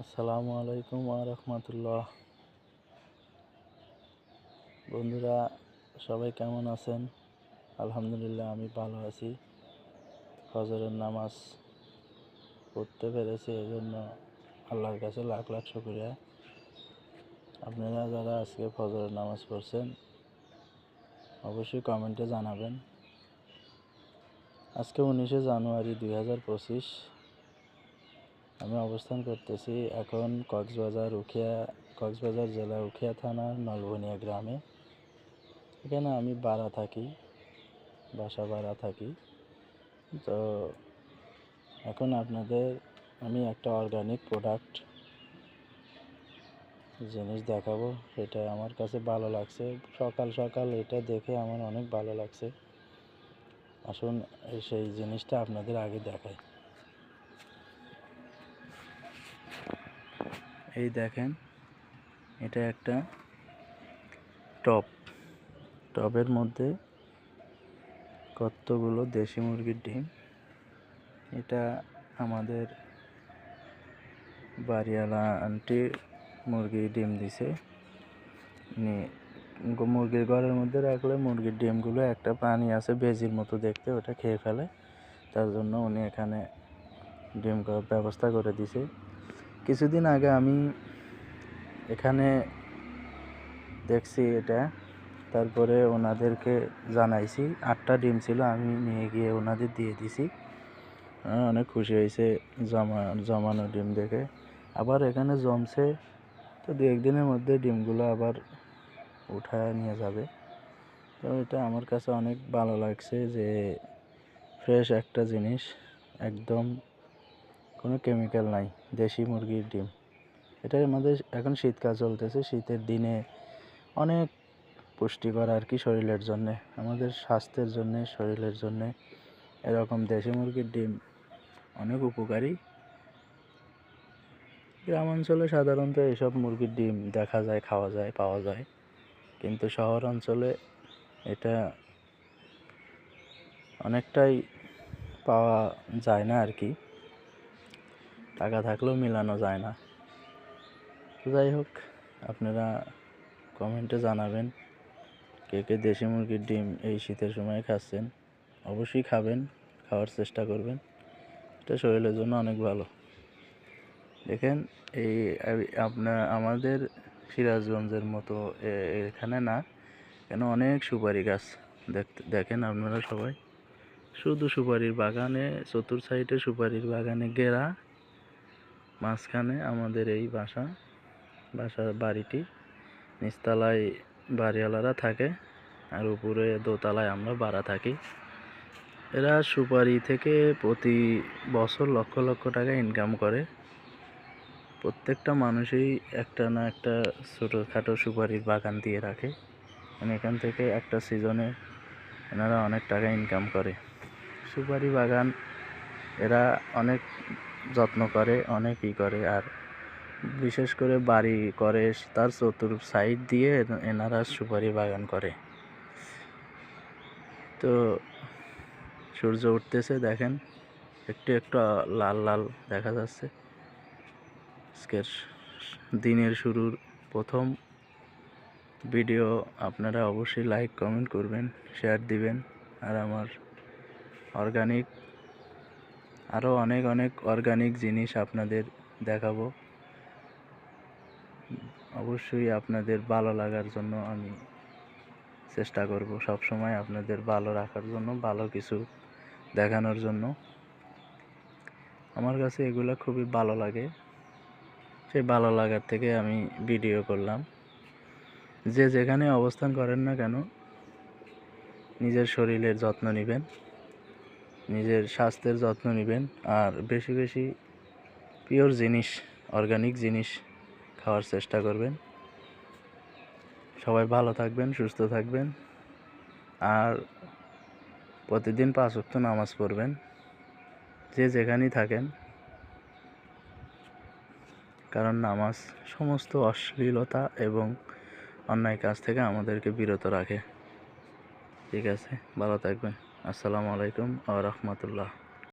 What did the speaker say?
আসসালামু আলাইকুম ওয়া রাহমাতুল্লাহ। বন্ধুরা, সবাই কেমন আছেন? আলহামদুলিল্লাহ, আমি ভালো আছি। ফজরের নামাজ পড়তে পেরেছি, এজন্য আল্লাহর কাছে লাখ লাখ শুকরিয়া। আপনারা যারা আজকে ফজরের নামাজ পড়ছেন অবশ্যই কমেন্টে জানাবেন। আজকে 19শে জানুয়ারি 2025। আমি অবস্থান করতেছি এখন কক্সবাজার জেলা উখিয়া থানার নলবনিয়া গ্রামে। এখানে আমি বাসা ভাড়া থাকি। তো এখন আপনাদের আমি একটা অর্গানিক প্রোডাক্ট জিনিস দেখাবো, সেটা আমার কাছে ভালো লাগছে। সকাল সকাল এটা দেখে আমার অনেক ভালো লাগছে। আসুন সেই জিনিসটা আপনাদের আগে দেখাই। এই দেখেন, এটা একটা টবের মধ্যে কতগুলো দেশি মুরগির ডিম। এটা আমাদের বাড়িওয়ালা আন্টি মুরগির ডিম দিছে। মুরগির ঘরের মধ্যে রাখলে মুরগির ডিমগুলো একটা প্রাণী আছে বেজির মতো দেখতে, ওটা খেয়ে ফেলে। তার জন্য উনি এখানে ডিম ব্যবস্থা করে দিছে। কিছুদিন আগে আমি এখানে দেখছি এটা, তারপরে ওনাদেরকে জানাইছি। 8টা ডিম ছিল, আমি নিয়ে গিয়ে ওনাদের দিয়ে দিছি। অনেক খুশি হয়েছে জমানো ডিম দেখে। আবার এখানে জমছে, তো 2-1 দিনের মধ্যে ডিমগুলো আবার উঠায় নিয়ে যাবে। তো এটা আমার কাছে অনেক ভালো লাগছে যে ফ্রেশ একটা জিনিস, একদম কোনো কেমিক্যাল নাই, দেশি মুরগির ডিম। এটা আমাদের এখন শীতকাল চলতেছে, শীতের দিনে অনেক পুষ্টিকর আর কি শরীরের জন্যে, আমাদের স্বাস্থ্যের জন্যে, শরীরের জন্যে এরকম দেশি মুরগির ডিম অনেক উপকারী। গ্রাম অঞ্চলে সাধারণত এইসব মুরগির ডিম দেখা যায়, খাওয়া যায়, পাওয়া যায়, কিন্তু শহর অঞ্চলে এটা অনেকটাই পাওয়া যায় না আর কি, টাকা থাকলেও মিলানো যায় না। তো যাই হোক, আপনারা কমেন্টে জানাবেন কে কে দেশি মুরগির ডিম এই শীতের সময় খাচ্ছেন। অবশ্যই খাবেন, খাওয়ার চেষ্টা করবেন, এটা শরীরের জন্য অনেক ভালো। দেখেন, এই আমাদের সিরাজগঞ্জের মতো এখানে না, কেন অনেক সুপারি গাছ দেখেন আপনারা সবাই, শুধু সুপারির বাগানে, চতুর সাইডে সুপারির বাগানে ঘেরা। মাঝখানে আমাদের এই বাসার বাড়িটি, নিচতলায় বাড়িওয়ালারা থাকে আর উপরে দোতলায় আমরা ভাড়া থাকি। এরা সুপারি থেকে প্রতি বছর লক্ষ লক্ষ টাকা ইনকাম করে। প্রত্যেকটা মানুষই একটা না একটা ছোটোখাটো সুপারির বাগান দিয়ে রাখে, এখান থেকে একটা সিজনে এনারা অনেক টাকা ইনকাম করে। সুপারি বাগান এরা অনেক যত্ন করে, অনেক করে, আর বিশেষ করে বাড়ি করে তার চতুর সাইড দিয়ে এনারা সুপারি বাগান করে। তো সূর্য উঠতেছে, দেখেন একটু একটু লাল লাল দেখা যাচ্ছে। আজকের দিনের শুরুর প্রথম ভিডিও, আপনারা অবশ্যই লাইক কমেন্ট করবেন, শেয়ার দিবেন। আর আমার আরও অনেক অনেক অর্গানিক জিনিস আপনাদের দেখাবো। অবশ্যই আপনাদের ভালো লাগার জন্য আমি চেষ্টা করব, সব সময় আপনাদের ভালো রাখার জন্য, ভালো কিছু দেখানোর জন্য। আমার কাছে এগুলো খুবই ভালো লাগে, সেই ভালো লাগার থেকে আমি ভিডিও করলাম। যে যেখানে অবস্থান করেন না কেন, নিজের শরীরের যত্ন নেবেন, নিজের স্বাস্থ্যের যত্ন নেবেন, আর বেশি বেশি পিওর জিনিস, অর্গানিক জিনিস খাওয়ার চেষ্টা করবেন। সবাই ভালো থাকবেন, সুস্থ থাকবেন, আর প্রতিদিন 5 ওয়াক্ত নামাজ পড়বেন, যে যেখানেই থাকেন, কারণ নামাজ সমস্ত অশ্লীলতা এবং অন্যায় কাজ থেকে আমাদেরকে বিরত রাখে। ঠিক আছে, ভালো থাকবেন। আসসালামু আলাইকুম ওয়া রাহমাতুল্লাহ।